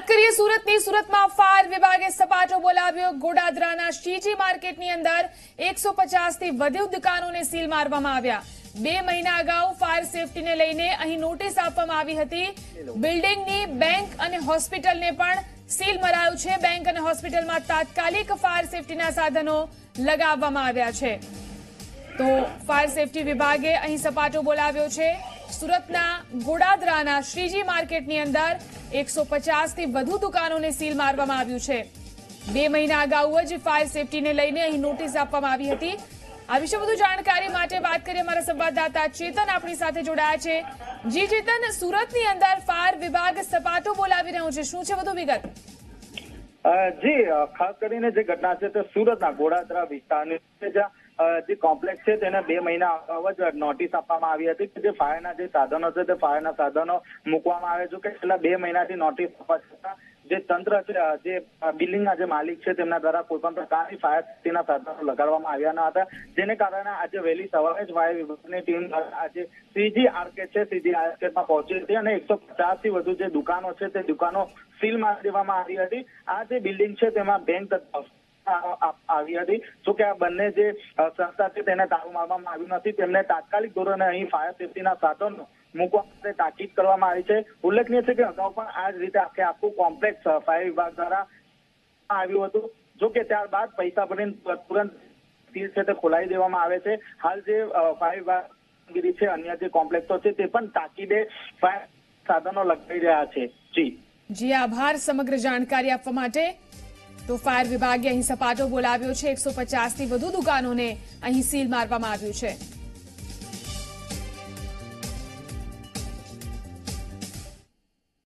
કરીએ સુરતમાં ફાયર વિભાગે સપાટો બોલાવ્યો। ગોડાદરાના શ્રીજી માર્કેટની અંદર 150 થી વધુ દુકાનોને સીલ મારવામાં આવ્યા। 2 મહિના અગાઉ ફાયર સેફટીને લઈને અહીં નોટિસ આપવામાં આવી હતી। બિલ્ડિંગની બેંક અને હોસ્પિટલને પણ સીલ મરાયું છે। બેંક અને હોસ્પિટલમાં તાત્કાલિક ફાયર સેફટીના સાધનો લગાવવામાં આવ્યા છે। તો ફાયર સેફટી વિભાગે અહીં સપાટો બોલાવ્યો છે। સુરતના ગોડાદરાના શ્રીજી માર્કેટની અંદર 150 થી વધુ દુકાનોને સીલ મારવામાં આવ્યું છે। 2 મહિના અગાઉ જ ફાયર સેફટીને લઈને અહીં નોટિસ આપવામાં આવી હતી। આ વિશે વધુ જાણકારી માટે વાત કરીએ અમારા સંવાદદાતા ચેતન આપણી સાથે જોડાયા છે। જી ચેતન, સુરતની અંદર ફાયર વિભાગ સપાટો બોલાવી રહ્યું છે, શું છે વધુ વિગત? જી, ખાસ કરીને જે ઘટના છે તે સુરતના ગોડાદરા વિસ્તારની છે, જ્યાં જે કોમ્પ્લેક્સ છે તેને 2 મહિના અગાઉ જ નોટિસ આપવામાં આવી હતી કે જે ફાયરના જે સાધનો છે તે ફાયરના સાધનો મૂકવામાં આવે છે કે છેલ્લા 2 મહિનાથી નોટિસ આપવા છતાં જે તંત્ર છે, જે બિલ્ડિંગના જે માલિક છે તેમના દ્વારા કોઈ પણ પ્રકારની ફાયર સેફટીના સાધનો લગાડવામાં આવ્યા ન હતા, જેને કારણે આજે વહેલી સવારે જ ફાયર વિભાગની ટીમ આજે શ્રીજી આર્કેડ છે, શ્રીજી આર્કેડમાં પહોંચી હતી અને 150 થી વધુ જે દુકાનો છે તે દુકાનો સીલ મારી દેવામાં આવી હતી। આ જે બિલ્ડિંગ છે તેમાં બેંક આવી હતી, જો કે આ બંને જે સંસ્થા છે તેને તાળું મારવામાં આવ્યું નથી। તેમને તાત્કાલિક ધોરણે અહીં ફાયર સેફટીના સાધનો મૂકવા માટે તાકીદ કરવામાં આવી છે। ઉલ્લેખનીય છે કે અગાઉ પણ આ જ રીતે આખું કોમ્પ્લેક્સ ફાયર વિભાગ દ્વારા આવ્યું હતું, જો કે ત્યારબાદ પૈસા ભરીને તુરંત સીલ છે તે ખોલાવી દેવામાં આવે છે। હાલ જે ફાયર વિભાગ છે, અન્ય જે કોમ્પ્લેક્સો છે તે પણ તાકીદે ફાયર સાધનો લગાવી રહ્યા છે। જી આભાર સમગ્ર જાણકારી આપવા માટે। તો ફાયર વિભાગે અહીં સપાટો બોલાવ્યો છે। 150 થી વધુ દુકાનોને અહીં સીલ મારવામાં આવ્યું છે।